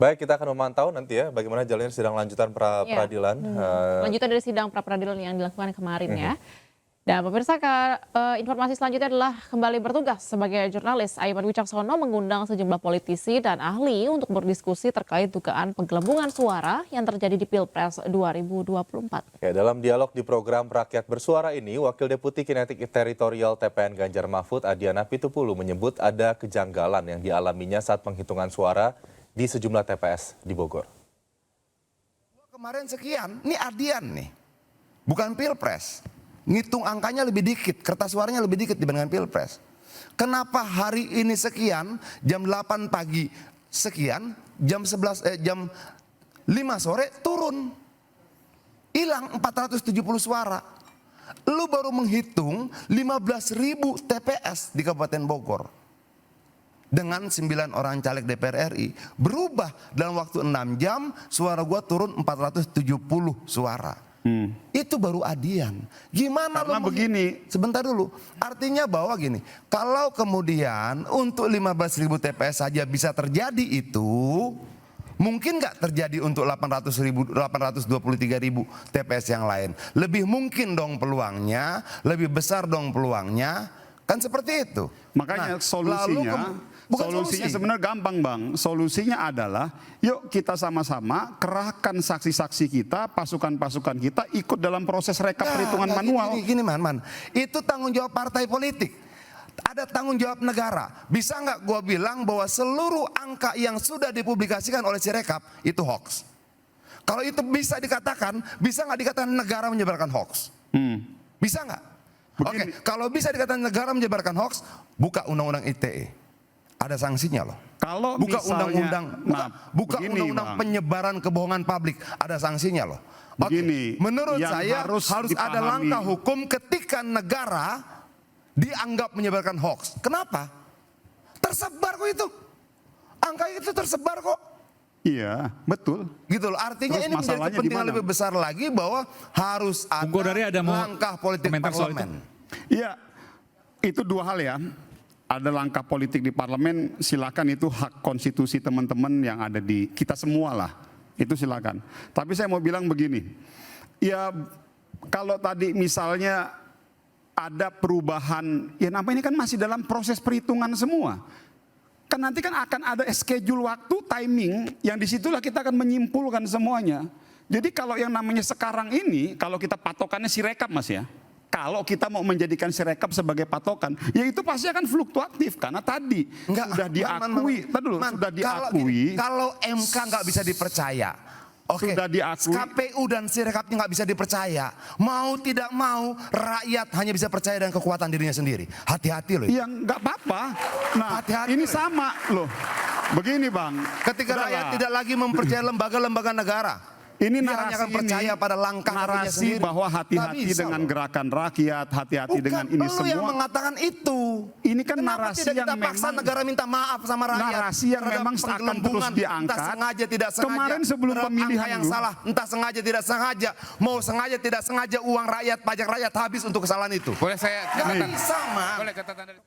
Baik, kita akan memantau nanti ya bagaimana jalannya sidang lanjutan Ya. pra-peradilan. Lanjutan dari sidang pra-peradilan yang dilakukan kemarin ya. Dan pemirsa, informasi selanjutnya adalah kembali bertugas sebagai jurnalis. Aiman Wicaksono mengundang sejumlah politisi dan ahli untuk berdiskusi terkait dugaan penggelembungan suara yang terjadi di Pilpres 2024. Ya, dalam dialog di program Rakyat Bersuara ini, Wakil Deputi Kinetik Teritorial TPN Ganjar Mahfud Adiana Pitupulu menyebut ada kejanggalan yang dialaminya saat penghitungan suara di sejumlah TPS di Bogor. Kemarin sekian, ini Adian nih, bukan Pilpres. Ngitung angkanya lebih dikit, kertas suaranya lebih dikit dibandingkan Pilpres. Kenapa hari ini sekian, jam 8 pagi sekian, jam 5 sore turun. Hilang 470 suara. Lu baru menghitung 15.000 TPS di Kabupaten Bogor. Dengan 9 orang caleg DPR RI, berubah dalam waktu 6 jam, suara gua turun 470 suara. Itu baru Adian. Gimana Karena begini, sebentar dulu. Artinya bahwa gini, kalau kemudian untuk 15.000 TPS saja bisa terjadi itu, mungkin nggak terjadi untuk 823.000 TPS yang lain. Lebih mungkin dong peluangnya, lebih besar dong peluangnya, kan seperti itu. makanya solusinya sebenarnya gampang Bang. Solusinya adalah yuk kita sama-sama kerahkan saksi-saksi kita, pasukan-pasukan kita ikut dalam proses rekap perhitungan manual. Gini, man. Itu tanggung jawab partai politik. Ada tanggung jawab negara. Bisa nggak gua bilang bahwa seluruh angka yang sudah dipublikasikan oleh Sirekap itu hoax? Kalau itu bisa dikatakan, bisa nggak dikatakan negara menyebarkan hoax? Bisa nggak? Oke, kalau bisa dikatakan negara menyebarkan hoax, buka undang-undang ITE. Ada sanksinya loh. Kalau buka misalnya, undang-undang penyebaran kebohongan publik, ada sanksinya loh. Begini, menurut yang saya harus ada langkah hukum ketika negara dianggap menyebarkan hoax. Kenapa? Tersebar kok itu. Angka itu tersebar kok. Iya, betul. Gitu loh. Artinya Terus ini menjadi kepentingan lebih besar lagi bahwa harus ada langkah politik parlemen. Iya, itu dua hal ya. Ada langkah politik di parlemen, silakan, itu hak konstitusi teman-teman yang ada di kita semua lah. Itu silakan. Tapi saya mau bilang begini. Ya kalau tadi misalnya ada perubahan, ya namanya ini kan masih dalam proses perhitungan semua. Kan nanti kan akan ada schedule waktu, timing, yang disitulah kita akan menyimpulkan semuanya. Jadi kalau yang namanya sekarang ini, kalau kita patokannya Sirekap Mas ya. Kalau kita mau menjadikan Sirekap sebagai patokan, ya itu pasti akan fluktuatif karena tadi sudah diakui. Sudah diakui. Kalau MK nggak bisa dipercaya, sudah diakui. KPU dan Sirekapnya nggak bisa dipercaya. Mau tidak mau, rakyat hanya bisa percaya dengan kekuatan dirinya sendiri. Hati-hati loh. Iya, nggak apa-apa. Nah, ini sama loh. Begini Bang, ketika rakyat tidak lagi mempercayai lembaga-lembaga negara. Ini dia narasi akan percaya pada langkah narasi bahwa hati-hati dengan gerakan rakyat, hati-hati dengan ini semua. Bukan yang mengatakan itu. Ini kan kenapa narasi tidak yang kita paksa memang negara minta maaf sama rakyat. Narasi yang memang akan terus diangkat. Entah sengaja tidak sengaja. Kemarin sebelum pemilihan yang salah, entah sengaja tidak sengaja, mau sengaja tidak sengaja uang rakyat, pajak rakyat habis untuk kesalahan itu. Boleh saya catatan? Gak bisa, Man. Boleh catatan dari